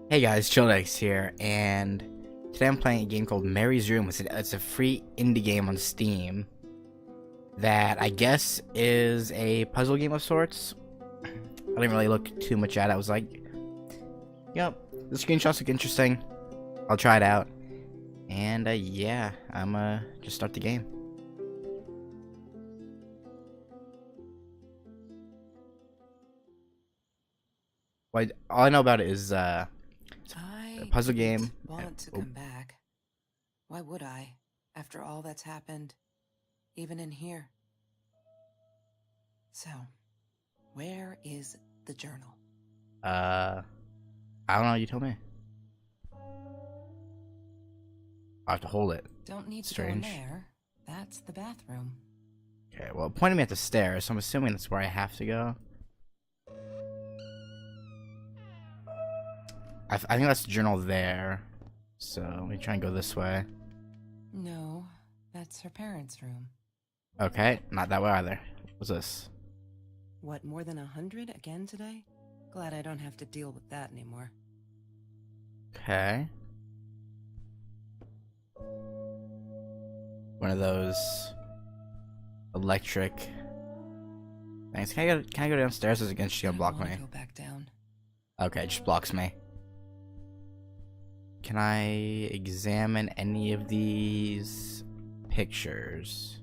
Hey guys, ChillaDeX here, and today I'm playing a game called Mary's Room. It's a free indie game on Steam that I guess is a puzzle game of sorts. I didn't really look too much at it. I was like, yep, the screenshots look interesting. I'll try it out. And yeah, I'm just start the game. All I know about it is it's a I puzzle didn't game. want to come back. Why would I, after all that's happened, even in here? So, where is the journal? I don't know. You tell me. I have to hold it. Don't need to go in Strange. there. That's the bathroom. Okay, well, it pointed me at the stairs, so I'm assuming that's where I have to go. I think that's the journal there. So let me try and go this way. No, that's her parents' room. Okay, not that way either. What's this? What, more than 100 again today? Glad I don't have to deal with that anymore. Okay. One of those electric things. Can I go downstairs? Or is it against you? Gonna block me? Go back down. Okay, it just blocks me. Can I examine any of these pictures?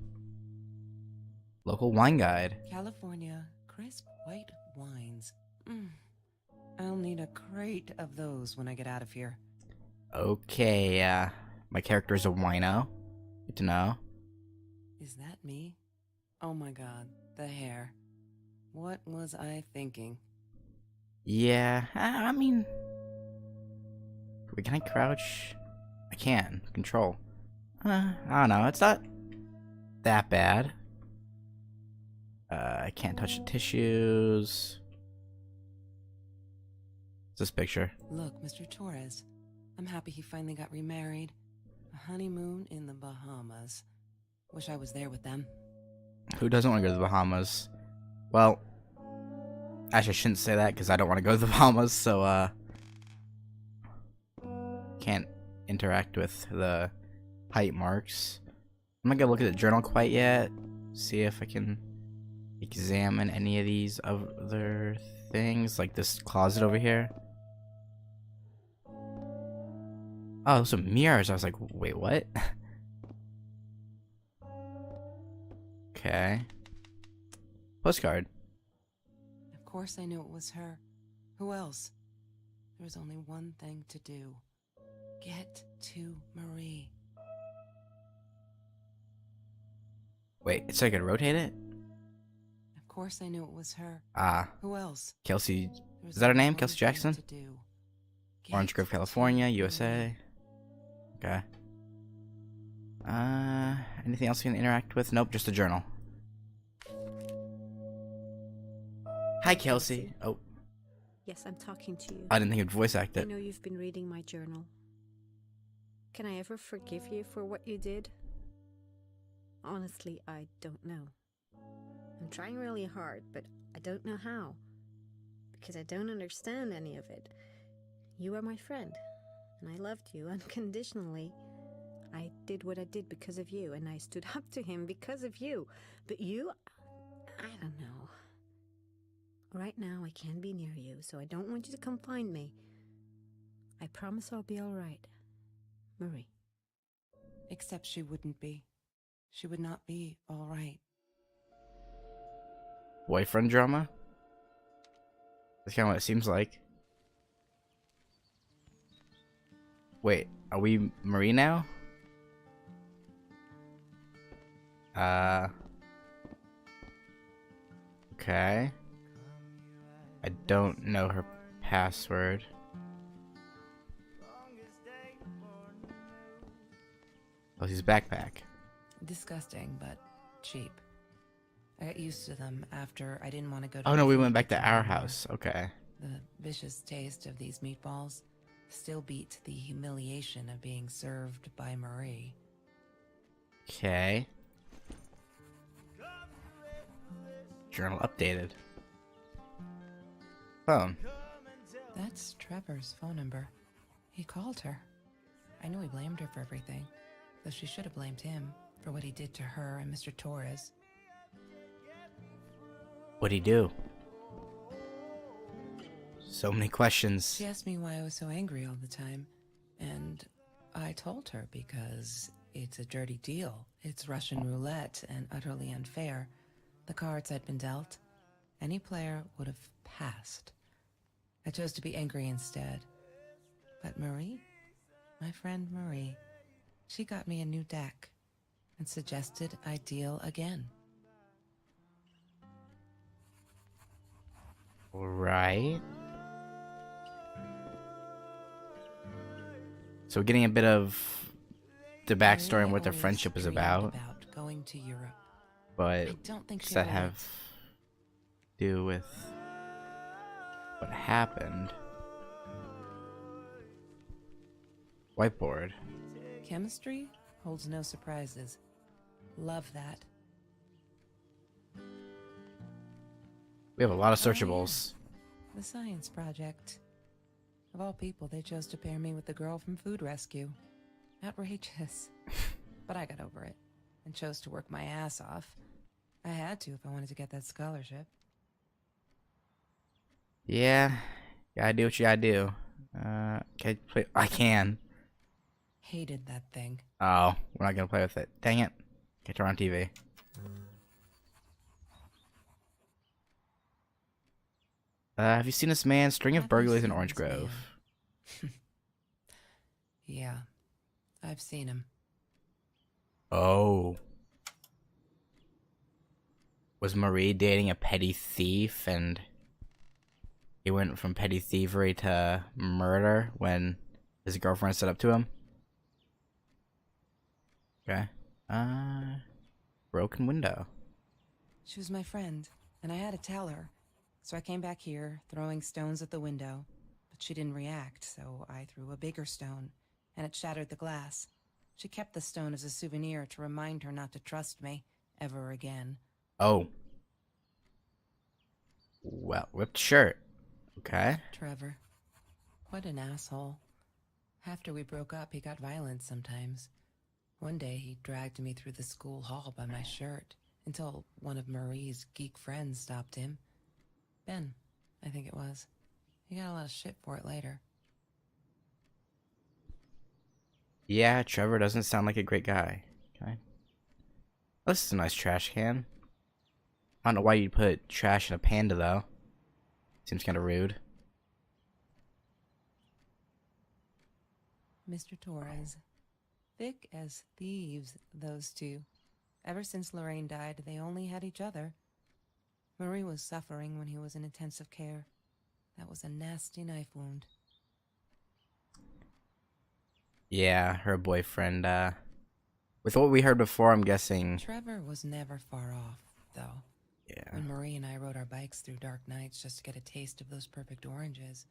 Local wine guide. California crisp white wines. I'll need a crate of those when I get out of here. Okay, my character is a wino. Good to know. Is that me? Oh my god, the hair. What was I thinking? Yeah, I mean... Wait, can I crouch? I can. Control. I don't know, it's not that bad. I can't touch the tissues. What's this picture? Look, Mr. Torres. I'm happy he finally got remarried. A honeymoon in the Bahamas. Wish I was there with them. Who doesn't want to go to the Bahamas? Well, actually I shouldn't say that because I don't want to go to the Bahamas, so can't interact with the height marks. I'm not gonna look at the journal quite yet. See if I can examine any of these other things, like this closet over here. Oh, those are mirrors. I was like, wait, what? Okay. Postcard. Of course I knew it was her. Who else? There was only one thing to do. Get to Marie. Wait, so I could rotate it? Of course I knew it was her. Ah, Who else? Kelsey. There was Is that her only name? one Kelsey thing Jackson? to do. Orange Get Grove, to California, Marie. USA. Okay. Anything else you can interact with? Nope, just a journal. Hi, Kelsey. Oh, Yes, I'm talking to you. I didn't think you'd voice act I it. know you've been reading my journal. Can I ever forgive you for what you did? Honestly, I don't know. I'm trying really hard, but I don't know how. Because I don't understand any of it. You are my friend, and I loved you unconditionally. I did what I did because of you, and I stood up to him because of you. But you, I don't know. Right now, I can't be near you, so I don't want you to come find me. I promise I'll be all right. Marie. Except she wouldn't be. She would not be all right. Boyfriend drama? That's kind of what it seems like. Wait, are we Marie now? Okay. I don't know her password. Oh, his backpack. Disgusting, but cheap. I got used to them after I didn't want to go to Oh the no, we food went back to kitchen our anymore. house. Okay. The vicious taste of these meatballs still beat the humiliation of being served by Marie. Okay. Journal updated. Phone. That's Trevor's phone number. He called her. I knew he blamed her for everything, though she should have blamed him for what he did to her and Mr. Torres. What'd he do? So many questions. She asked me why I was so angry all the time, and I told her because it's a dirty deal. It's Russian roulette and utterly unfair. The cards I'd been dealt, any player would have passed. I chose to be angry instead. But Marie, my friend Marie, she got me a new deck and suggested I deal again. Right. So we're getting a bit of the backstory and what their Marie friendship is always about. dreamed about going to Europe. But I don't think does she that ever have went. to do with what happened? Whiteboard. Chemistry holds no surprises. Love that. We have a lot of Oh, yeah. searchables. The science project. Of all people, they chose to pair me with the girl from Food Rescue. Outrageous. But I got over it and chose to work my ass off. I had to if I wanted to get that scholarship. Yeah, gotta do what you gotta do. Can I play? I can. Hated that thing. Oh, we're not gonna play with it. Dang it. Okay, turn on TV. Have you seen this man? String of Have you burglaries in seen Orange this man? Grove. Yeah, I've seen him. Oh. Was Marie dating a petty thief and he went from petty thievery to murder when his girlfriend stood up to him? Okay. Broken window. She was my friend, and I had to tell her. So I came back here, throwing stones at the window. But she didn't react, so I threw a bigger stone, and it shattered the glass. She kept the stone as a souvenir to remind her not to trust me ever again. Oh. Well, ripped shirt. Okay. Trevor. What an asshole. After we broke up, he got violent sometimes. One day, he dragged me through the school hall by my shirt until one of Marie's geek friends stopped him. Ben, I think it was. He got a lot of shit for it later. Yeah, Trevor doesn't sound like a great guy. Okay. This is a nice trash can. I don't know why you'd put trash in a panda, though. Seems kind of rude. Mr. Torres. Thick as thieves, those two. Ever since Lorraine died, they only had each other. Marie was suffering when he was in intensive care. That was a nasty knife wound. Yeah, her boyfriend, with what we heard before, I'm guessing... Trevor was never far off, though. Yeah. When Marie and I rode our bikes through dark nights just to get a taste of those perfect oranges,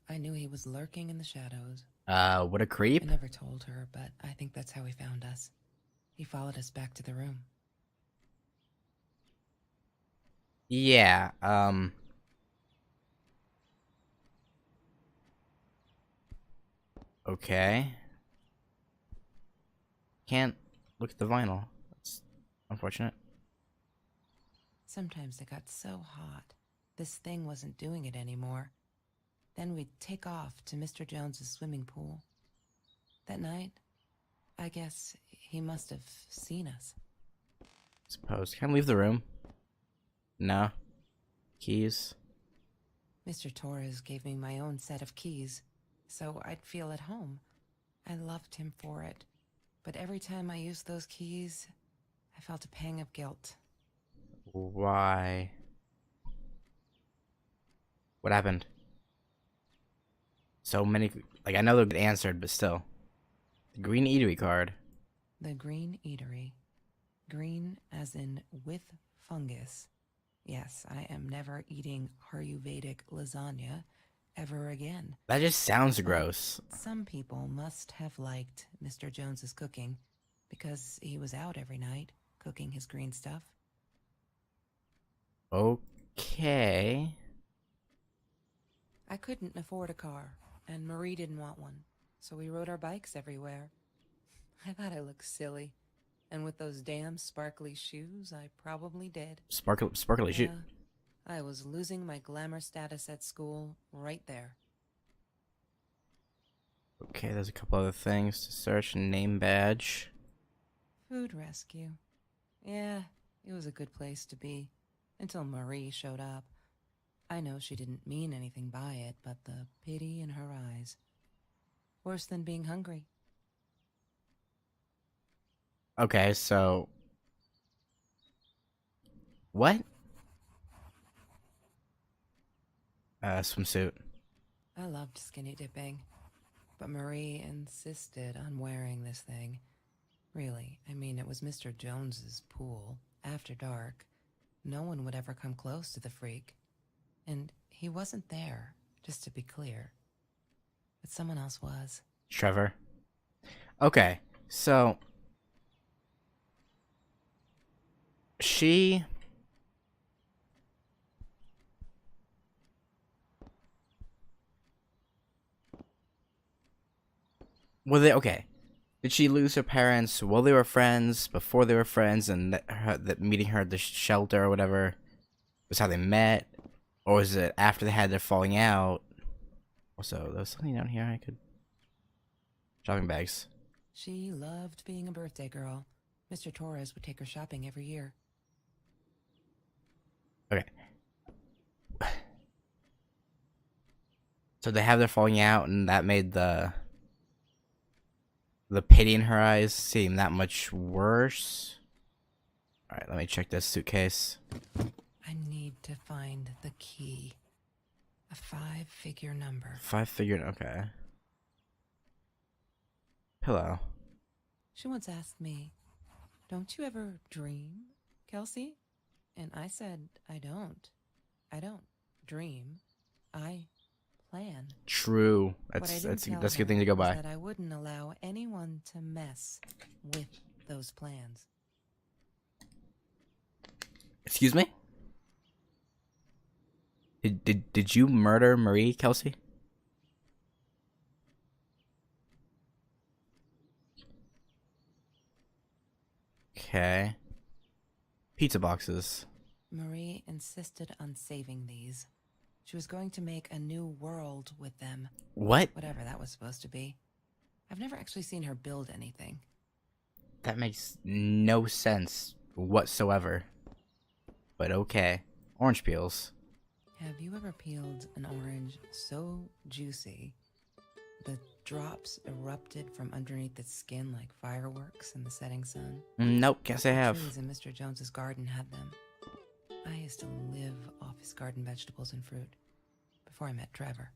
I knew he was lurking in the shadows. What a creep. I never told her, but I think that's how he found us. He followed us back to the room. Yeah, okay. Can't look at the vinyl. That's unfortunate. Sometimes it got so hot, this thing wasn't doing it anymore. Then we'd take off to Mr. Jones's swimming pool. That night, I guess he must have seen us. Suppose. Can I leave the room? No. Keys? Mr. Torres gave me my own set of keys, so I'd feel at home. I loved him for it, but every time I used those keys, I felt a pang of guilt. Why? What happened? So many... Like, I know they'll get answered, but still. The green eatery card. The green eatery. Green as in with fungus. Yes, I am never eating Ayurvedic lasagna ever again. That just sounds gross. Some people must have liked Mr. Jones's cooking because he was out every night cooking his green stuff. Okay. I couldn't afford a car, and Marie didn't want one, so we rode our bikes everywhere. I thought I looked silly, and with those damn sparkly shoes, I probably did. Sparkly shoot. Yeah, I was losing my glamour status at school right there. Okay, there's a couple other things to search. Name badge. Food rescue. Yeah, it was a good place to be, until Marie showed up. I know she didn't mean anything by it, but the pity in her eyes. Worse than being hungry. Okay, so what? Swimsuit. I loved skinny dipping, but Marie insisted on wearing this thing. Really, I mean, it was Mr. Jones's pool, after dark. No one would ever come close to the freak. And he wasn't there, just to be clear. But someone else was. Trevor. Okay, so she were they okay? Did she lose her parents while they were friends, before they were friends, and that meeting her at the shelter or whatever was how they met, or was it after they had their falling out? Also, there was something down here I could shopping bags. She loved being a birthday girl. Mr. Torres would take her shopping every year. Okay. So they have their falling out, and that made the pity in her eyes seem that much worse. All right, let me check this suitcase. I need to find the key. A 5-figure number. 5-figure. Okay. Pillow. She once asked me, "Don't you ever dream, Kelsey?" And I said, I don't. I don't dream. I plan. True. What I didn't That's tell a good her thing to go was by. that I wouldn't allow anyone to mess with those plans. Excuse me? Did you murder Marie, Kelsey? Okay. Pizza boxes. Marie insisted on saving these. She was going to make a new world with them. What? Whatever that was supposed to be. I've never actually seen her build anything. That makes no sense whatsoever. But okay. Orange peels. Have you ever peeled an orange so juicy the drops erupted from underneath its skin like fireworks in the setting sun? Nope, can't say I The have. trees in Mr. Jones's garden had them. I used to live off his garden vegetables and fruit before I met Trevor.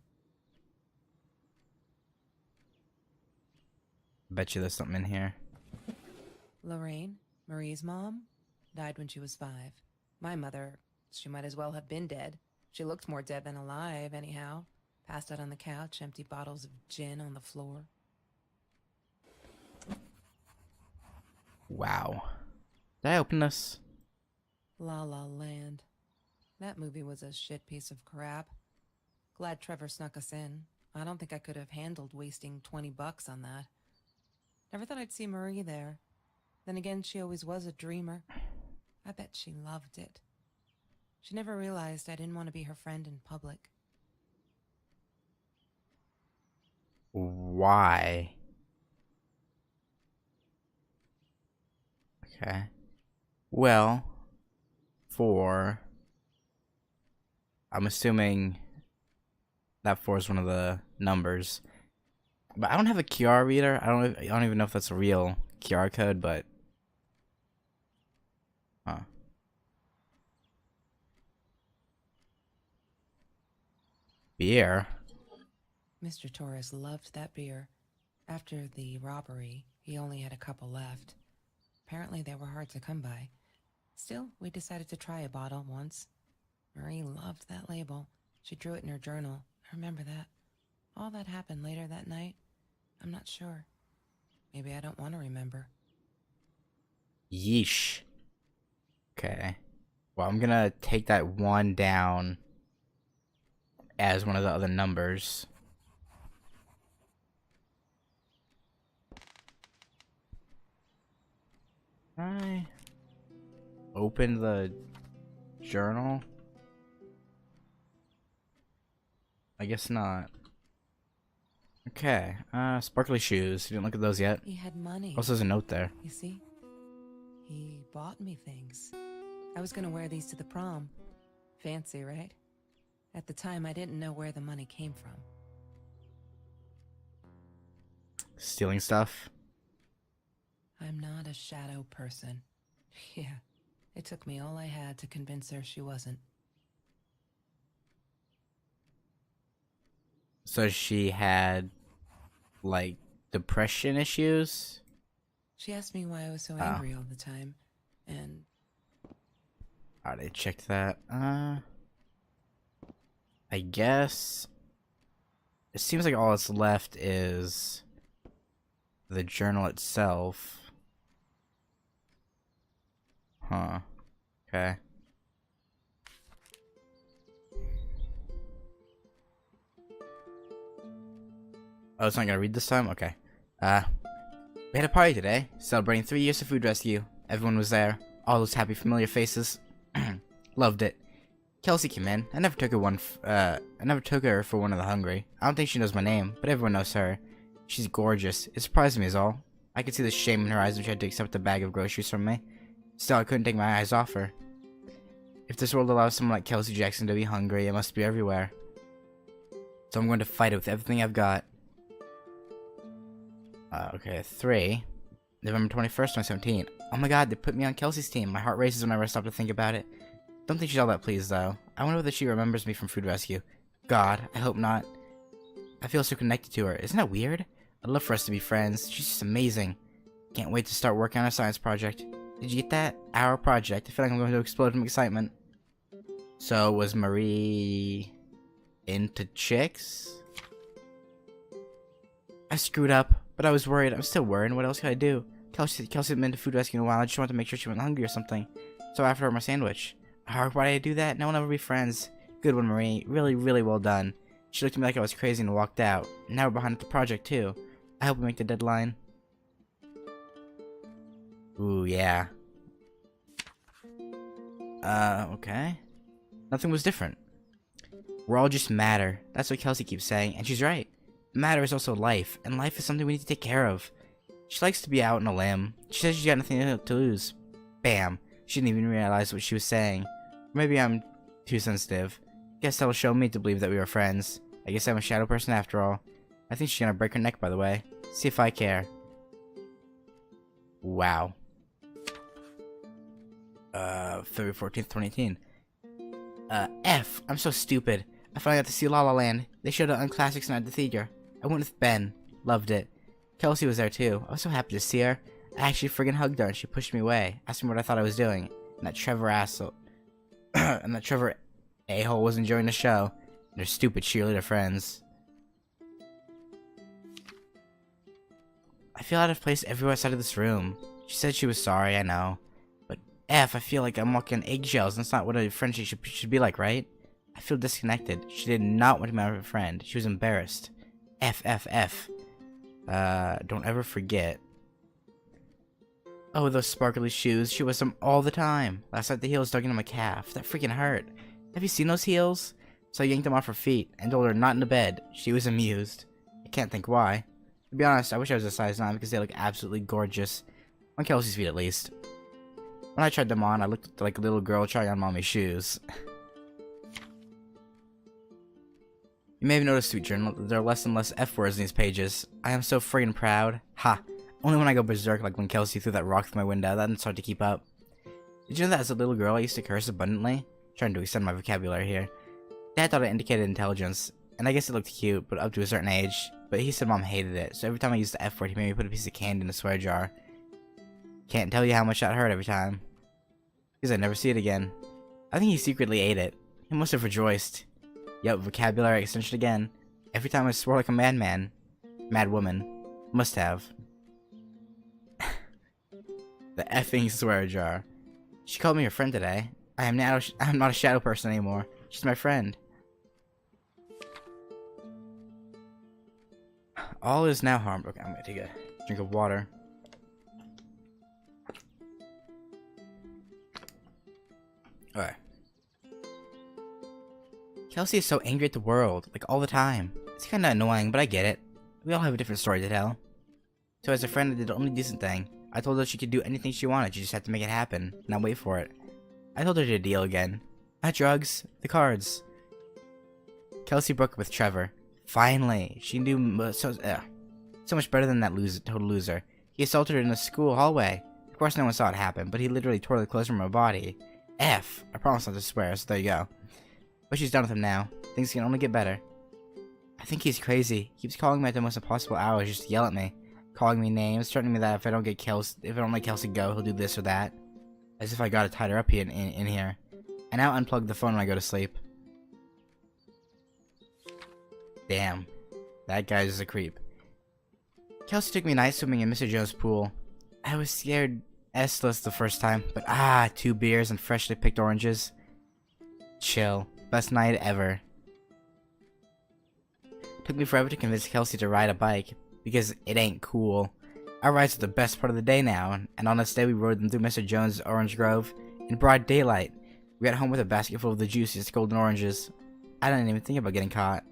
Bet you there's something in here. Lorraine, Marie's mom, died when she was 5. My mother, she might as well have been dead. She looked more dead than alive, anyhow. Passed out on the couch, empty bottles of gin on the floor. Wow. Did I open this? La La Land. That movie was a shit piece of crap. Glad Trevor snuck us in. I don't think I could have handled wasting $20 on that. Never thought I'd see Marie there. Then again, she always was a dreamer. I bet she loved it. She never realized I didn't want to be her friend in public. Why? Okay. Well, I'm assuming that 4 is one of the numbers. But I don't have a QR reader. I don't even know if that's a real QR code, but beer. Mr. Torres loved that beer. After the robbery, he only had a couple left. Apparently they were hard to come by. Still, we decided to try a bottle once. Marie loved that label. She drew it in her journal. I remember that. All that happened later that night, I'm not sure. Maybe I don't want to remember. Yeesh. Okay. Well, I'm gonna take that one down as one of the other numbers. I open the journal? I guess not. Okay, sparkly shoes. You didn't look at those yet. He had money. Also, there's a note there. You see? He bought me things. I was gonna wear these to the prom. Fancy, right? At the time, I didn't know where the money came from. Stealing stuff. I'm not a shadow person. Yeah, it took me all I had to convince her she wasn't. So she had, like, depression issues? She asked me why I was so angry all the time, and... Alright, I checked that. I guess... It seems like all that's left is... the journal itself. Huh. Okay. Oh, it's not gonna read this time? Okay. We had a party today, celebrating 3 years of food rescue. Everyone was there. All those happy, familiar faces. Loved it. Kelsey came in. I never took her for one of the hungry. I don't think she knows my name, but everyone knows her. She's gorgeous. It surprised me is all. I could see the shame in her eyes when she had to accept a bag of groceries from me. Still, I couldn't take my eyes off her. If this world allows someone like Kelsey Jackson to be hungry, it must be everywhere. So I'm going to fight it with everything I've got. Okay, 3. November 21st, 2017. Oh my god, they put me on Kelsey's team. My heart races whenever I stop to think about it. Don't think she's all that pleased, though. I wonder whether she remembers me from food rescue. God, I hope not. I feel so connected to her. Isn't that weird? I'd love for us to be friends. She's just amazing. Can't wait to start working on a science project. Did you get that? Our project. I feel like I'm going to explode from excitement. So, was Marie... into chicks? I screwed up, but I was worried. I'm still worried. What else could I do? Kelsey had been to food rescue in a while. I just wanted to make sure she wasn't hungry or something. So I offered her my sandwich. Why did I do that? No one ever be friends. Good one, Marie. Really, really well done. She looked at me like I was crazy and walked out. Now we're behind at the project, too. I hope we make the deadline. Ooh, yeah. Okay. Nothing was different. We're all just matter. That's what Kelsey keeps saying, and she's right. Matter is also life, and life is something we need to take care of. She likes to be out on a limb. She says she's got nothing to lose. Bam. She didn't even realize what she was saying. Maybe I'm too sensitive. Guess that'll show me to believe that we were friends. I guess I'm a shadow person after all. I think she's gonna break her neck, by the way. See if I care. Wow. February 14th, 2018. F. I'm so stupid. I finally got to see La La Land. They showed it on Classics Night at the theater. I went with Ben. Loved it. Kelsey was there too. I was so happy to see her. I actually friggin' hugged her and she pushed me away, asked me what I thought I was doing. And that Trevor asshole... and that Trevor a-hole was enjoying the show. And their stupid cheerleader friends. I feel out of place everywhere outside of this room. She said she was sorry, I know. But F, I feel like I'm walking on eggshells and that's not what a friendship should be like, right? I feel disconnected. She did not want to be my friend. She was embarrassed. F, F, F. Don't ever forget. Oh, those sparkly shoes. She wears them all the time. Last night the heels dug into my calf. That freaking hurt. Have you seen those heels? So I yanked them off her feet and told her not into bed. She was amused. I can't think why. To be honest, I wish I was a size 9 because they look absolutely gorgeous. On Kelsey's feet at least. When I tried them on, I looked like a little girl trying on mommy's shoes. You may have noticed, Sweet Journal, that there are less and less F words in these pages. I am so friggin' proud. Ha! Only when I go berserk, like when Kelsey threw that rock through my window, that it's hard to keep up. Did you know that as a little girl I used to curse abundantly? Trying to extend my vocabulary here. Dad thought it indicated intelligence, and I guess it looked cute, but up to a certain age. But he said Mom hated it, so every time I used the F word, he made me put a piece of candy in a swear jar. Can't tell you how much that hurt every time. Because I'd never see it again. I think he secretly ate it. He must have rejoiced. Yup, vocabulary extension again. Every time I swore like a madman. Mad woman. Must have. The effing swear jar. She called me her friend today. I'm not a shadow person anymore. She's my friend. All is now harmed. Okay, I'm gonna take a drink of water. Alright. Kelsey is so angry at the world, like all the time. It's kinda annoying, but I get it. We all have a different story to tell. So as a friend, I did the only decent thing. I told her she could do anything she wanted, she just had to make it happen, not wait for it. I told her to deal again. Not drugs, the cards. Kelsey broke up with Trevor. Finally, she knew so much better than that total loser. He assaulted her in the school hallway. Of course no one saw it happen, but he literally tore the clothes from her body. F. I promise not to swear, so there you go. But she's done with him now. Things can only get better. I think he's crazy. He keeps calling me at the most impossible hours just to yell at me. Calling me names, threatening me that if I don't let Kelsey go, he'll do this or that. As if I gotta tie her up here in here. I now unplug the phone when I go to sleep. Damn. That guy's a creep. Kelsey took me night swimming in Mr. Joe's pool. I was scared S-less the first time, but 2 beers and freshly picked oranges. Chill. Best night ever. Took me forever to convince Kelsey to ride a bike, because it ain't cool. Our rides are the best part of the day now, and on this day we rode them through Mr. Jones' orange grove in broad daylight. We got home with a basket full of the juiciest golden oranges. I didn't even think about getting caught.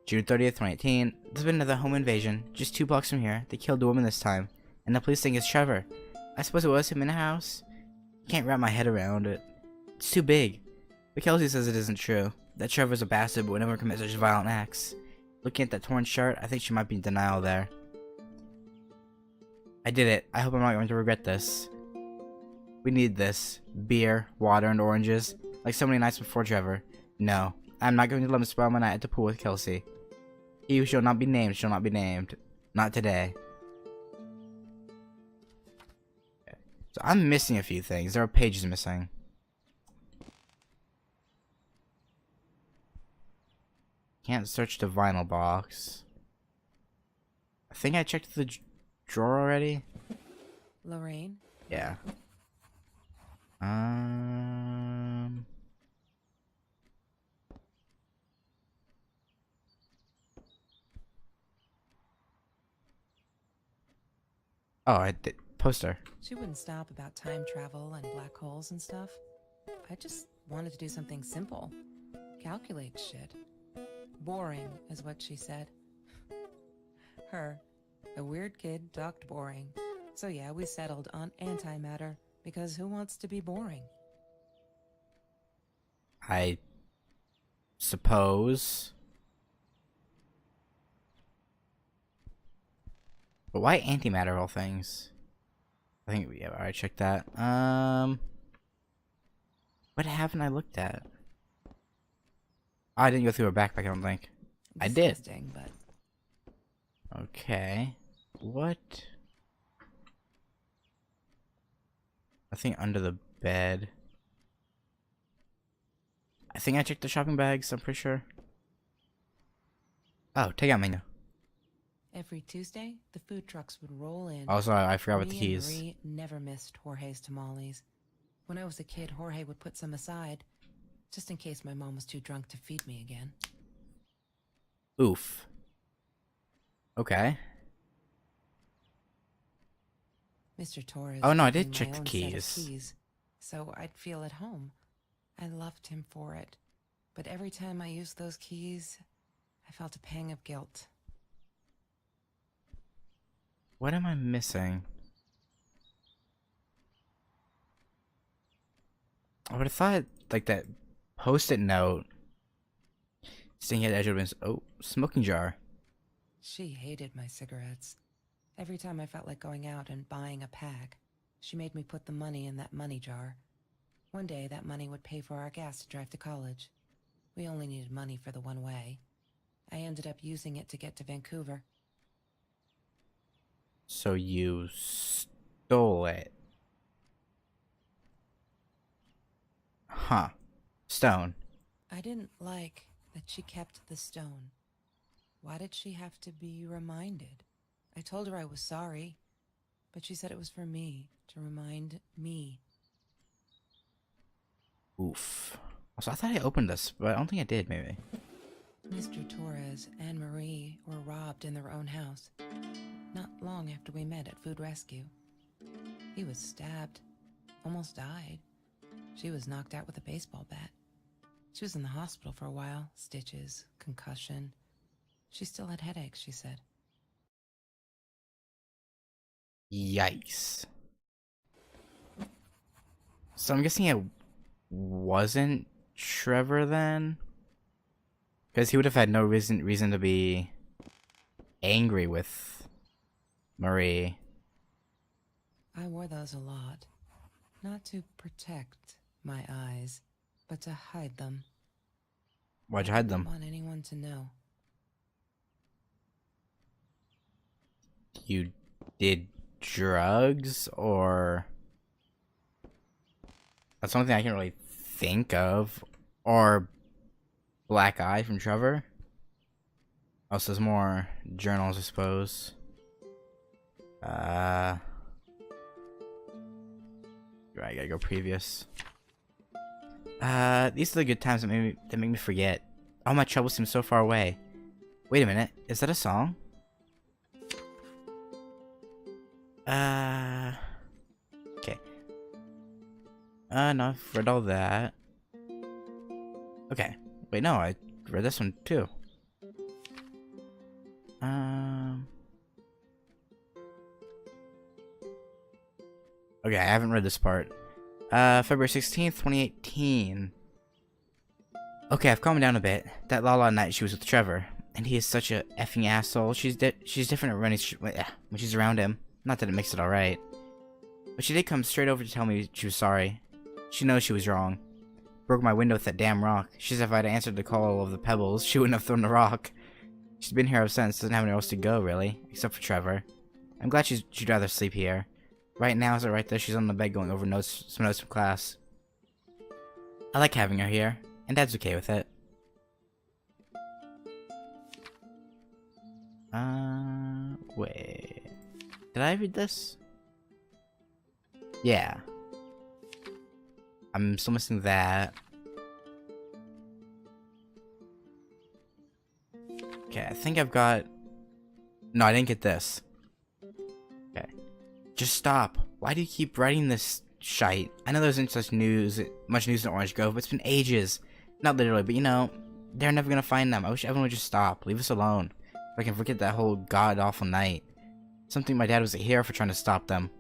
June 30th, 2018. There's been another home invasion. Just 2 blocks from here. They killed a woman this time, and the police think it's Trevor. I suppose it was him in the house? Can't wrap my head around it. It's too big. But Kelsey says it isn't true. That Trevor's a bastard but would never commit such violent acts. Looking at that torn shirt, I think she might be in denial there. I did it. I hope I'm not going to regret this. We need this. Beer, water, and oranges. Like so many nights before Trevor. No. I'm not going to let him spoil my night at the pool with Kelsey. He who shall not be named shall not be named. Not today. So I'm missing a few things. There are pages missing. Can't search the vinyl box. I think I checked the drawer already. Lorraine? Yeah. Oh, I did. Poster. She wouldn't stop about time travel and black holes and stuff. I just wanted to do something simple. Calculate shit. Boring, is what she said. Her. A weird kid talked boring. So yeah, we settled on antimatter, because who wants to be boring? I suppose. But why antimatter of all things? I think we have already checked that. What haven't I looked at? Oh, I didn't go through her backpack, I don't think. I did. Disgusting, but Okay. What? Nothing under the bed. I think I checked the shopping bags, I'm pretty sure. Oh, take out menu. every Tuesday, the food trucks would roll in. Oh, sorry, I forgot about the Me and keys. Marie never missed Jorge's tamales. When I was a kid, Jorge would put some aside, just in case my mom was too drunk to feed me again. Oof. Okay. Mr. Torres. Oh, no, I gave did me check my the own set of keys. keys, so I'd feel at home. I loved him for it. But every time I used those keys, I felt a pang of guilt. What am I missing? I would have thought, like, that post-it note sitting at the edge of the smoking jar. She hated my cigarettes. Every time I felt like going out and buying a pack, she made me put the money in that money jar. One day, that money would pay for our gas to drive to college. We only needed money for the one way. I ended up using it to get to Vancouver. So you stole it. Huh. Stone. I didn't like that she kept the stone. Why did she have to be reminded? I told her I was sorry, but she said it was for me, to remind me. Oof. Also, I thought I opened this, but I don't think I did, maybe. Mr. Torres and Marie were robbed in their own house, not long after we met at Food Rescue. He was stabbed, almost died. She was knocked out with a baseball bat. She was in the hospital for a while, stitches, concussion. She still had headaches, she said. Yikes. So I'm guessing it wasn't Trevor then? Because he would have had no reason to be angry with Marie. I wore those a lot. Not to protect my eyes, but to hide them. Why'd you hide I didn't them? want anyone to know. You did drugs, or... That's the only thing I can really think of. Or black eye from Trevor. Also, there's more journals, I suppose. Right, I gotta go previous. These are the good times that make me forget. All my troubles seem so far away. Wait a minute, is that a song? Okay. No, I've read all that. Okay. Wait, no, I read this one too. Okay, I haven't read this part. February 16th, 2018. Okay, I've calmed down a bit. That Lala night she was with Trevor, and he is such a effing asshole. She's different when she's around him. Not that it makes it alright. But she did come straight over to tell me she was sorry. She knows she was wrong. Broke my window with that damn rock. She said if I'd answered the call of the pebbles, she wouldn't have thrown the rock. She's been here ever since, doesn't have anywhere else to go, really. Except for Trevor. I'm glad she'd rather sleep here. Right now, as I write this, she's on the bed going over some notes from class. I like having her here, and Dad's okay with it. Wait. Did I read this? Yeah. I'm still missing that. Okay, I think I've got... No, I didn't get this. Okay. Just stop. Why do you keep writing this shite? I know there isn't much news in Orange Grove, but it's been ages. Not literally, but you know, they're never gonna find them. I wish everyone would just stop. Leave us alone. So I can forget that whole god-awful night. Something my dad was a hero for trying to stop them.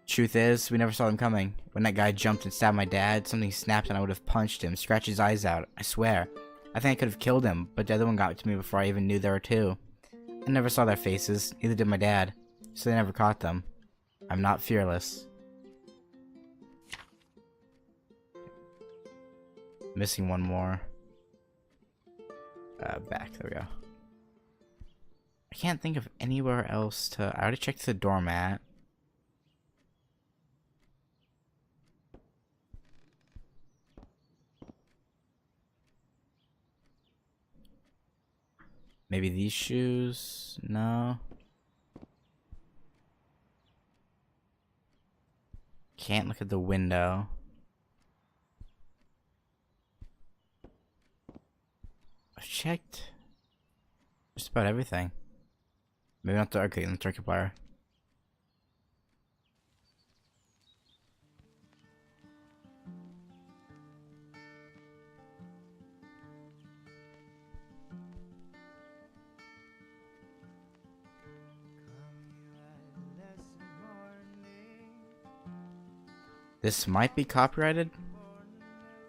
Truth is, we never saw them coming. When that guy jumped and stabbed my dad, something snapped and I would have punched him, scratched his eyes out. I swear. I think I could have killed him, but the other one got to me before I even knew there were two. I never saw their faces, neither did my dad, so they never caught them. I'm not fearless. Missing one more. Back, there we go. I can't think of anywhere else to... I already checked the doormat. Maybe these shoes? No. Can't look at the window. I've checked just about everything. Maybe not the arcade and the turkey player. This might be copyrighted.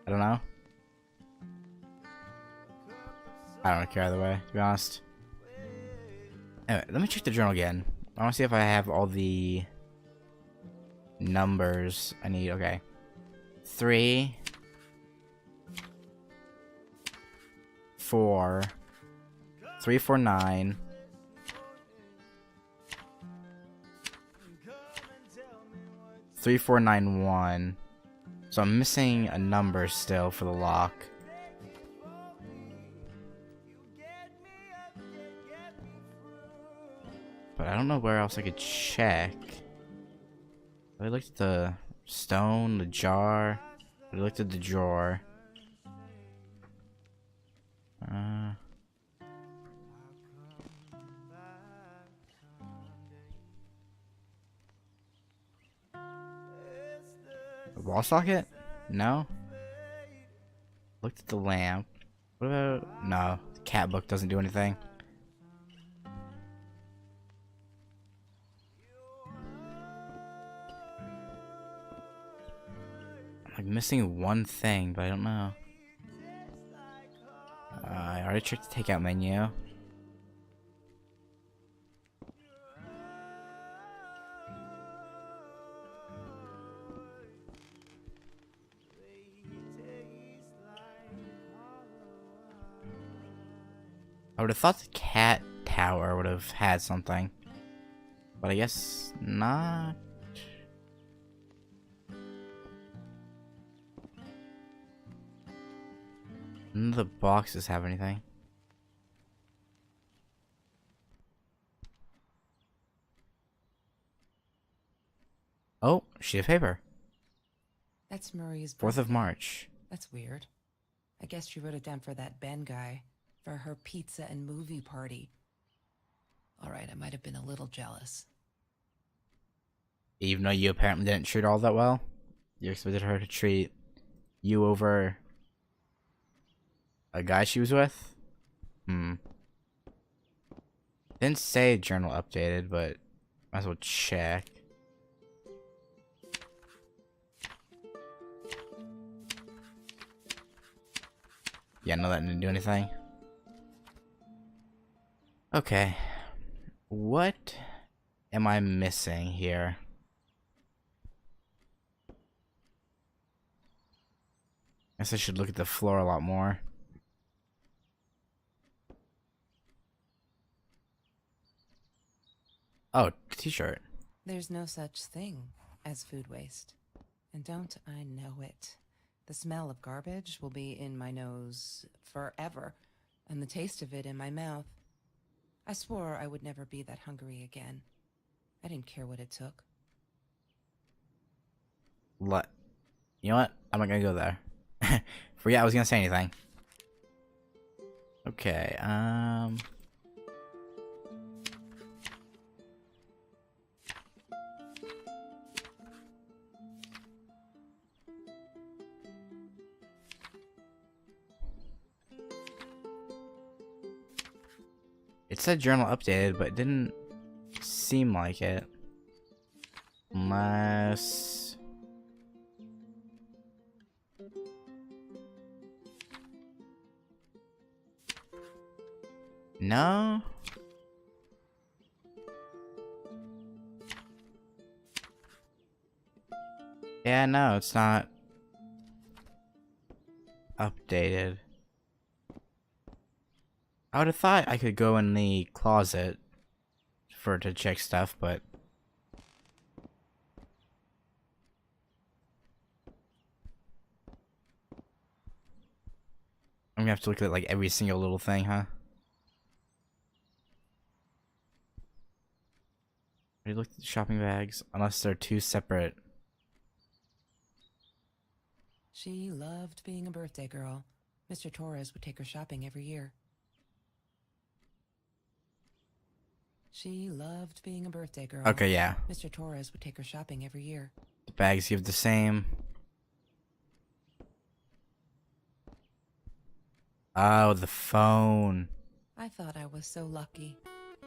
I don't know. I don't care either way, to be honest. Anyway, let me check the journal again. I want to see if I have all the numbers I need. Okay. 3, 4, 3, 4, 9. 3, 4, 9, 1. So I'm missing a number still for the lock. But I don't know where else I could check. I looked at the stone, the jar. I looked at the drawer. Wall socket? No. Looked at the lamp. What about... No. The cat book doesn't do anything. I'm like missing one thing, but I don't know. I already checked the takeout menu. I would have thought the cat tower would have had something, but I guess not. None of the boxes have anything. Oh, sheet of paper. That's Marie's 4th of birthday. March. That's weird. I guess she wrote it down for that Ben guy. For her pizza and movie party. Alright, I might have been a little jealous. Even though you apparently didn't treat her all that well, you expected her to treat you over a guy she was with? Didn't say journal updated, but might as well check. Yeah, no, that didn't do anything. Okay. What am I missing here? Guess I should look at the floor a lot more. Oh, t-shirt. There's no such thing as food waste. And don't I know it? The smell of garbage will be in my nose forever, and the taste of it in my mouth. I swore I would never be that hungry again. I didn't care what it took. What? You know what? I'm not gonna go there. Forget I was gonna say anything. Okay, it said journal updated, but it didn't seem like it. Unless... No? Yeah, no, it's not updated. I would have thought I could go in the closet to check stuff, but I'm gonna have to look at like every single little thing, huh? I looked at the shopping bags, unless they're two separate. She loved being a birthday girl. Mr. Torres would take her shopping every year. She loved being a birthday girl. Okay, yeah. Mr. Torres would take her shopping every year. The bags give the same. Oh, the phone. I thought I was so lucky.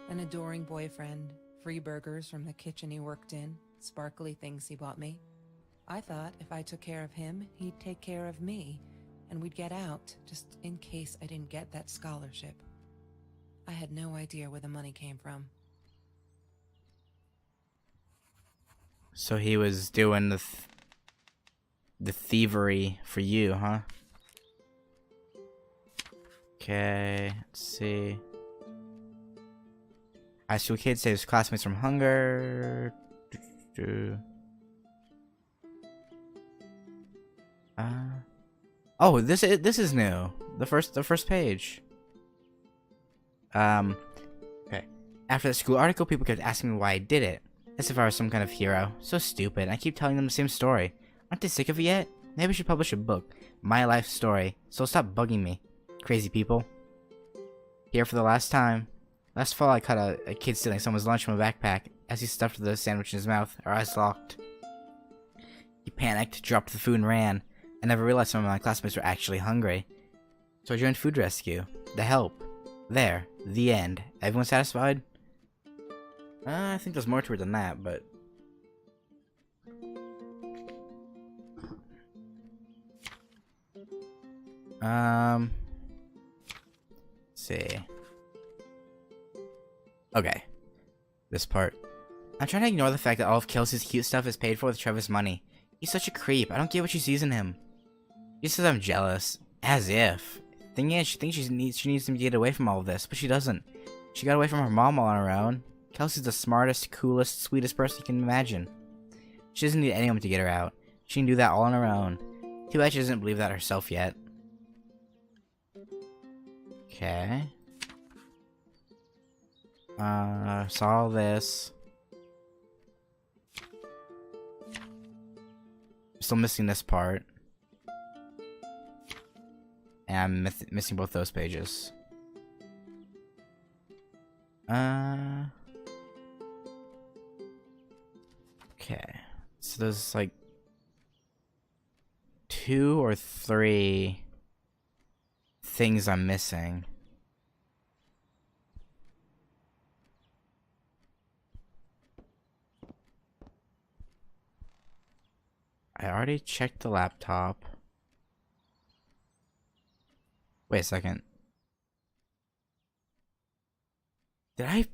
An adoring boyfriend, free burgers from the kitchen he worked in, sparkly things he bought me. I thought if I took care of him, he'd take care of me, and we'd get out, just in case I didn't get that scholarship. I had no idea where the money came from. So he was doing the thievery for you, huh? Okay, let's see. High school kid saves classmates from hunger. Oh, this is new. The first page. Okay. After the school article, people kept asking me why I did it. As if I was some kind of hero. So stupid. I keep telling them the same story. Aren't they sick of it yet? Maybe I should publish a book. My life story. So stop bugging me. Crazy people. Here for the last time. Last fall, I caught a kid stealing someone's lunch from a backpack. As he stuffed the sandwich in his mouth, our eyes locked. He panicked, dropped the food, and ran. I never realized some of my classmates were actually hungry. So I joined food rescue. The help. There. The end. Everyone satisfied? I think there's more to it than that, but... Let's see. Okay. This part. I'm trying to ignore the fact that all of Kelsey's cute stuff is paid for with Trevor's money. He's such a creep. I don't get what she sees in him. She says I'm jealous. As if. Thing is, she thinks she needs to get away from all of this, but she doesn't. She got away from her mom all on her own. Kelsey's the smartest, coolest, sweetest person you can imagine. She doesn't need anyone to get her out. She can do that all on her own. Too bad she doesn't believe that herself yet. Okay. Saw this. Still missing this part. And I'm missing both those pages. Okay. So there's like 2 or 3 things I'm missing. I already checked the laptop. Wait a second. Did I...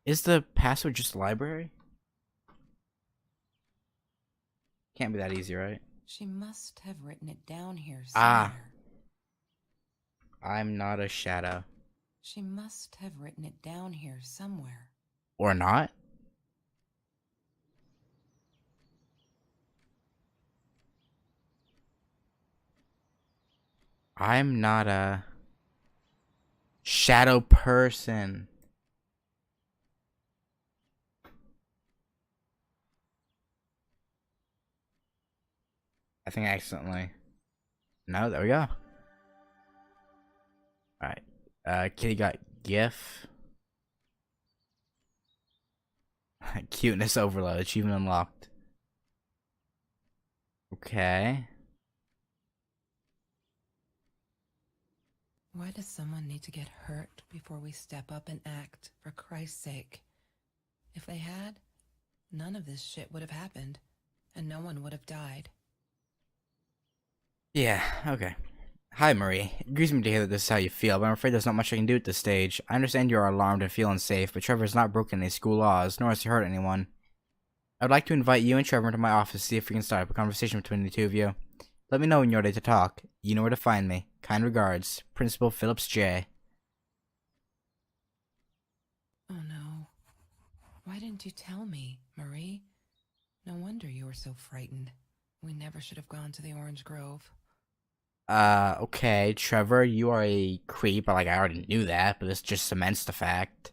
Is the password just library? Can't be that easy, right? She must have written it down here Ah. somewhere. I'm not a shadow. She must have written it down here somewhere. Or not? I'm not a shadow person. I think I accidentally... No, there we go. Alright. Kitty got GIF. Cuteness overload. Achievement unlocked. Okay. Why does someone need to get hurt before we step up and act, for Christ's sake? If they had, none of this shit would have happened, and no one would have died. Yeah, okay. Hi, Marie. It grieves me to hear that this is how you feel, but I'm afraid there's not much I can do at this stage. I understand you are alarmed and feel unsafe, but Trevor has not broken any school laws, nor has he hurt anyone. I would like to invite you and Trevor into my office to see if we can start up a conversation between the two of you. Let me know when you're ready to talk. You know where to find me. Kind regards, Principal Phillips J. Oh no. Why didn't you tell me, Marie? No wonder you were so frightened. We never should have gone to the Orange Grove. Okay, Trevor, you are a creep. Like, I already knew that, but this just cements the fact.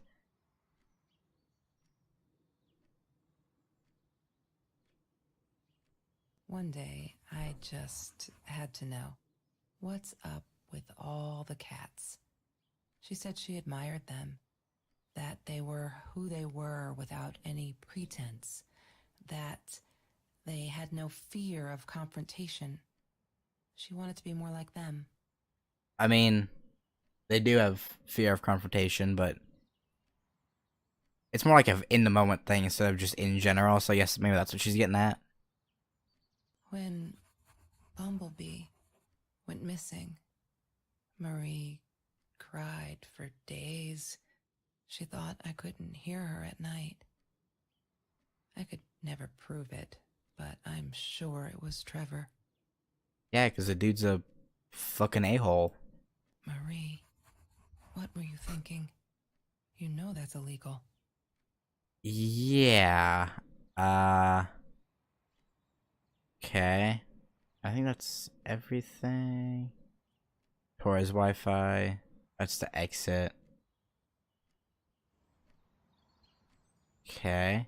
One day, I just had to know. What's up with all the cats? She said she admired them. That they were who they were without any pretense. That they had no fear of confrontation. She wanted to be more like them. I mean, they do have fear of confrontation, but it's more like a in-the-moment thing instead of just in general, so I guess maybe that's what she's getting at. When Bumblebee went missing, Marie cried for days. She thought I couldn't hear her at night. I could never prove it, but I'm sure it was Trevor. Yeah, because the dude's a fucking a-hole. Marie, what were you thinking? You know that's illegal. Yeah. Okay. I think that's everything. Torres Wi-Fi. That's the exit. Okay.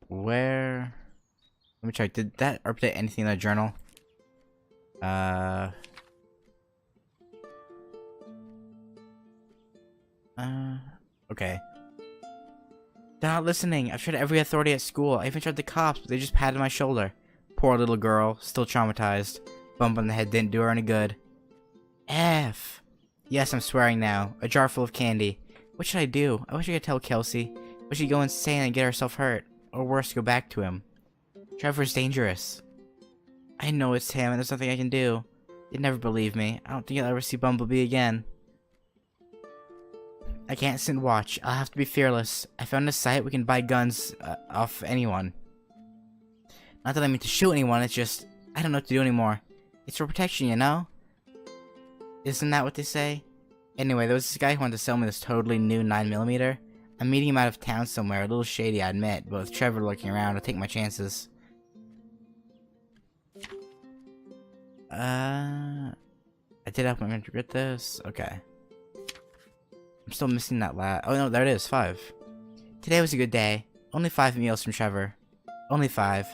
Where? Let me check. Did that update anything in the journal? Okay. They're not listening. I've tried every authority at school. I even tried the cops, but they just patted my shoulder. Poor little girl, still traumatized. Bump on the head didn't do her any good. F. Yes, I'm swearing now. A jar full of candy. What should I do? I wish I could tell Kelsey. Would she go insane and get herself hurt? Or worse, go back to him? Trevor's dangerous. I know it's him and there's nothing I can do. They'd never believe me. I don't think I'll ever see Bumblebee again. I can't sit and watch. I'll have to be fearless. I found a site we can buy guns off anyone. Not that I mean to shoot anyone, it's just, I don't know what to do anymore. It's for protection, you know? Isn't that what they say? Anyway, there was this guy who wanted to sell me this totally new 9mm. I'm meeting him out of town somewhere, a little shady I admit, but with Trevor looking around, I'll take my chances. I did have my to get this. Okay. I'm still missing that oh no, there it is, 5. Today was a good day. Only 5 meals from Trevor. Only 5.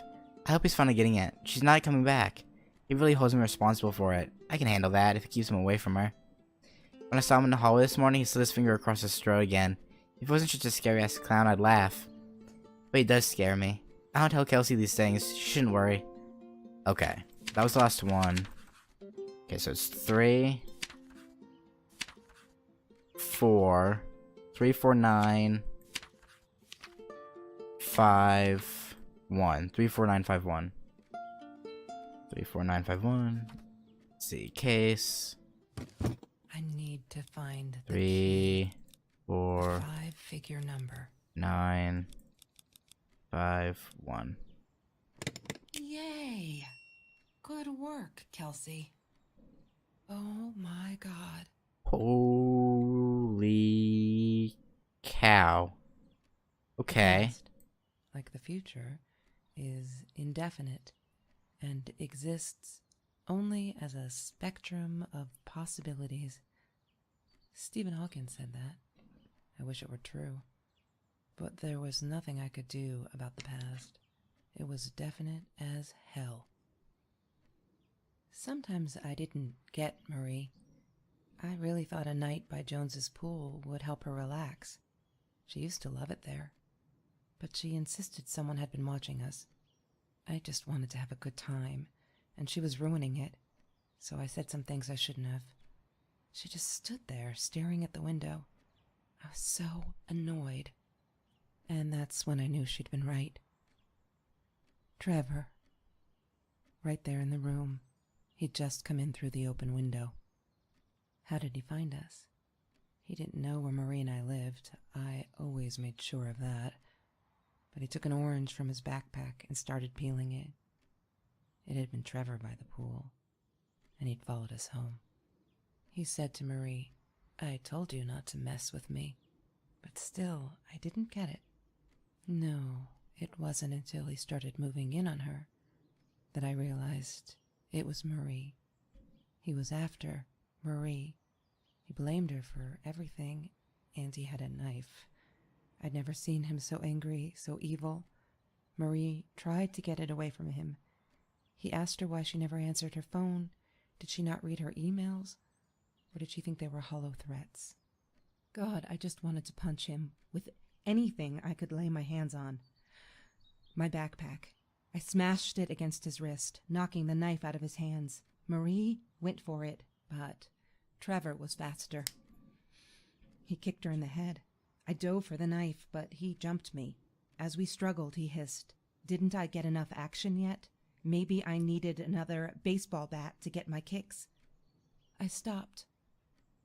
I hope he's finally getting it. She's not coming back. He really holds me responsible for it. I can handle that if it keeps him away from her. When I saw him in the hallway this morning, he slid his finger across his throat again. If he wasn't such a scary-ass clown, I'd laugh. But he does scare me. I don't tell Kelsey these things. She shouldn't worry. Okay. That was the last one. Okay, so it's 3, 4, 3, 4, 9, 5, 1. 3, 4, 9, 5, 1. 3, 4, 9, 5, 1. Let's see, case. I need to find the 3, 4, 5-figure number. 9, 5, 1. Yay! Good work, Kelsey. Oh my god. Holy cow. Okay. Past, like the future, is indefinite and exists only as a spectrum of possibilities. Stephen Hawking said that. I wish it were true. But there was nothing I could do about the past. It was definite as hell. Sometimes I didn't get Marie. I really thought a night by Jones's pool would help her relax. She used to love it there. But she insisted someone had been watching us. I just wanted to have a good time, and she was ruining it. So I said some things I shouldn't have. She just stood there, staring at the window. I was so annoyed. And that's when I knew she'd been right. Trevor. Right there in the room. He'd just come in through the open window. How did he find us? He didn't know where Marie and I lived. I always made sure of that. But he took an orange from his backpack and started peeling it. It had been Trevor by the pool, and he'd followed us home. He said to Marie, "I told you not to mess with me." But still, I didn't get it. No, it wasn't until he started moving in on her that I realized it was Marie. He was after Marie. He blamed her for everything, and he had a knife. I'd never seen him so angry, so evil. Marie tried to get it away from him. He asked her why she never answered her phone. Did she not read her emails? Or did she think they were hollow threats? God, I just wanted to punch him with anything I could lay my hands on. My backpack. I smashed it against his wrist, knocking the knife out of his hands. Marie went for it, but Trevor was faster. He kicked her in the head. I dove for the knife, but he jumped me. As we struggled, he hissed, "Didn't I get enough action yet? Maybe I needed another baseball bat to get my kicks." I stopped,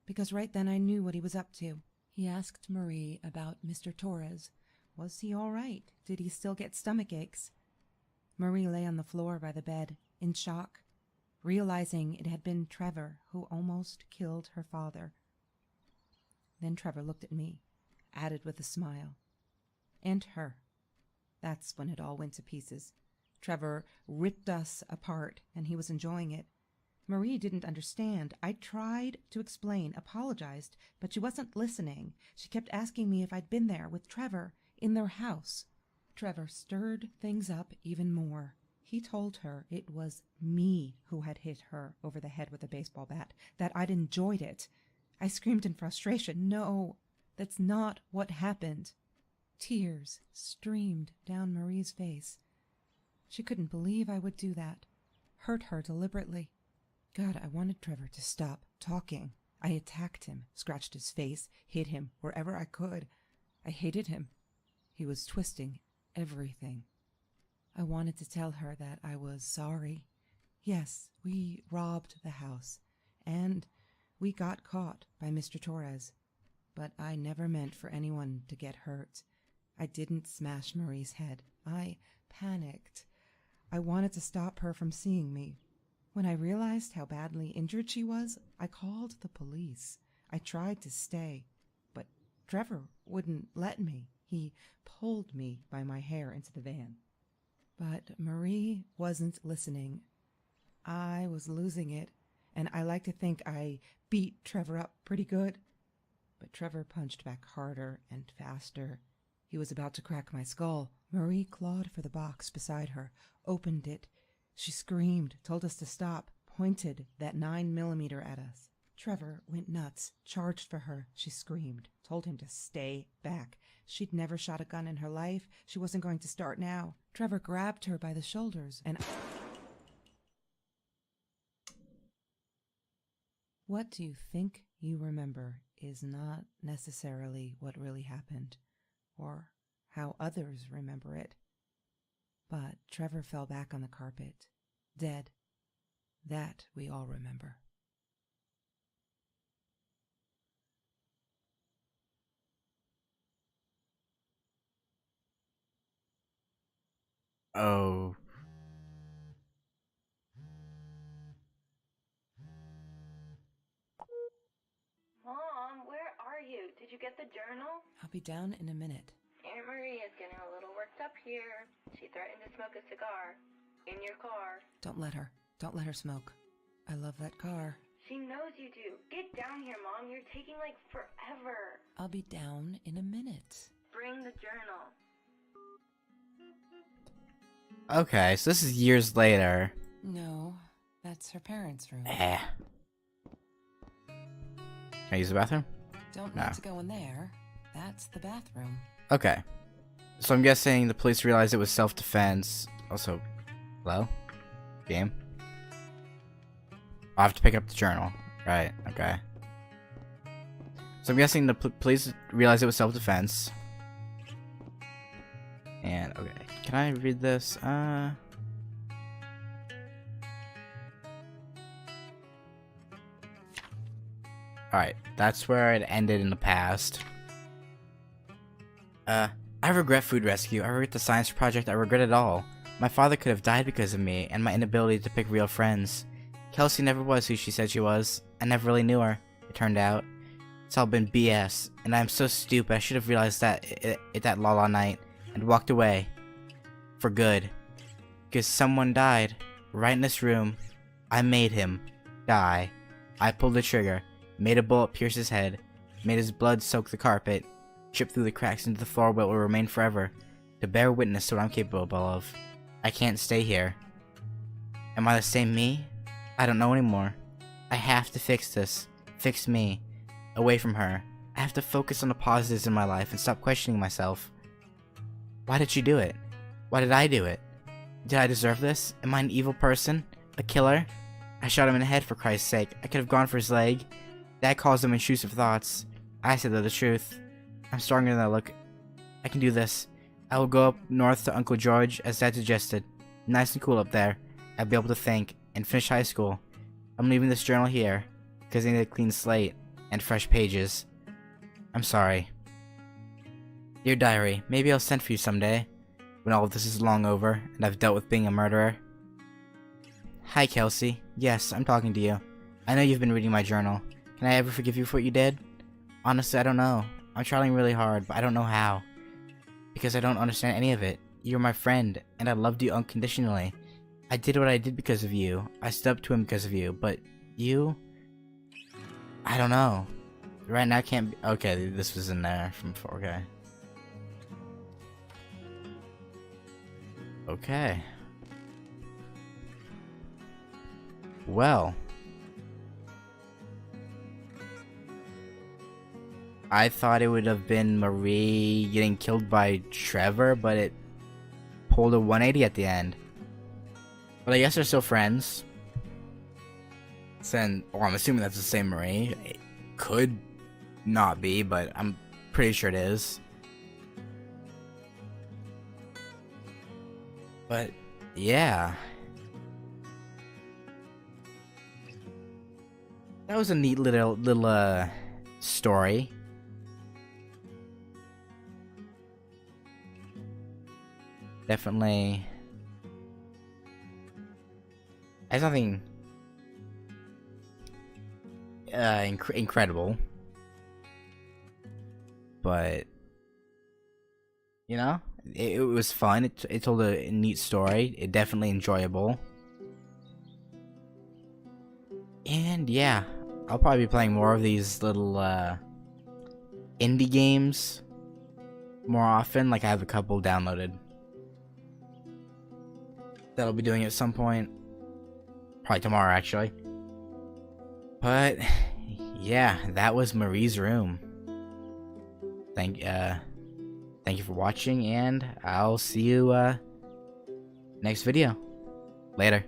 because right then I knew what he was up to. He asked Marie about Mr. Torres. Was he all right? Did he still get stomach aches? Marie lay on the floor by the bed, in shock, realizing it had been Trevor who almost killed her father. Then Trevor looked at me, added with a smile. And her. That's when it all went to pieces. Trevor ripped us apart, and he was enjoying it. Marie didn't understand. I tried to explain, apologized, but she wasn't listening. She kept asking me if I'd been there with Trevor in their house. Trevor stirred things up even more. He told her it was me who had hit her over the head with a baseball bat, that I'd enjoyed it. I screamed in frustration, "No, That's not what happened. Tears streamed down Marie's face. She couldn't believe I would do that. Hurt her deliberately. God, I wanted Trevor to stop talking. I attacked him, scratched his face, hit him wherever I could. I hated him. He was twisting everything. I wanted to tell her that I was sorry. Yes, we robbed the house, and we got caught by Mr. Torres. But I never meant for anyone to get hurt. I didn't smash Marie's head. I panicked. I wanted to stop her from seeing me. When I realized how badly injured she was, I called the police. I tried to stay, but Trevor wouldn't let me. He pulled me by my hair into the van. But Marie wasn't listening. I was losing it, and I like to think I beat Trevor up pretty good. But Trevor punched back harder and faster. He was about to crack my skull. Marie clawed for the box beside her, opened it. She screamed, told us to stop, pointed that 9mm at us. Trevor went nuts, charged for her. She screamed, told him to stay back. She'd never shot a gun in her life. She wasn't going to start now. Trevor grabbed her by the shoulders and... What do you think you remember is not necessarily what really happened, or how others remember it. But Trevor fell back on the carpet, dead. That we all remember. Oh. Mom, where are you? Did you get the journal? I'll be down in a minute. Aunt Marie is getting a little worked up here. She threatened to smoke a cigar. In your car. Don't let her. Don't let her smoke. I love that car. She knows you do. Get down here, Mom. You're taking like forever. I'll be down in a minute. Bring the journal. Okay, so this is years later. No, that's her parents' room. Can I use the bathroom? Don't No. need to go in there. That's the bathroom. Okay. So I'm guessing the police realized it was self-defense. Also, hello? Game? I'll have to pick up the journal. Right, okay. So I'm guessing the police realized it was self-defense. And, okay. Can I read this? Alright, that's where it ended in the past. I regret food rescue. I regret the science project. I regret it all. My father could have died because of me and my inability to pick real friends. Kelsey never was who she said she was. I never really knew her, it turned out. It's all been BS, and I'm so stupid. I should have realized that at that La La night and walked away. For good. Because someone died. Right in this room. I made him die. I pulled the trigger. Made a bullet pierce his head. Made his blood soak the carpet. Chip through the cracks into the floor where it will remain forever. To bear witness to what I'm capable of. I can't stay here. Am I the same me? I don't know anymore. I have to fix this. Fix me. Away from her. I have to focus on the positives in my life and stop questioning myself. Why did she do it? Why did I do it? Did I deserve this? Am I an evil person? A killer? I shot him in the head for Christ's sake. I could have gone for his leg. That caused them intrusive thoughts. I said the truth. I'm stronger than I look. I can do this. I will go up north to Uncle George as Dad suggested. Nice and cool up there. I'll be able to think and finish high school. I'm leaving this journal here because I need a clean slate and fresh pages. I'm sorry. Dear Diary, maybe I'll send for you someday when all of this is long over and I've dealt with being a murderer. Hi Kelsey. Yes, I'm talking to you. I know you've been reading my journal. Can I ever forgive you for what you did? Honestly, I don't know. I'm trying really hard, but I don't know how. Because I don't understand any of it. You're my friend, and I loved you unconditionally. I did what I did because of you. I stood up to him because of you, but you? I don't know. Right now I can't be— okay, this was in there from before, okay. Okay. Well. I thought it would have been Marie getting killed by Trevor, but it pulled a 180 at the end. But I guess they're still friends. Well, I'm assuming that's the same Marie. It could not be, but I'm pretty sure it is. But yeah, that was a neat little story. Definitely has nothing incredible, but you know, it was fun. It told a neat story. It definitely enjoyable. And yeah, I'll probably be playing more of these little indie games more often. Like I have a couple downloaded that I'll be doing at some point. Probably tomorrow, actually. But yeah, that was Marie's Room. Thank you for watching, and I'll see you next video. Later.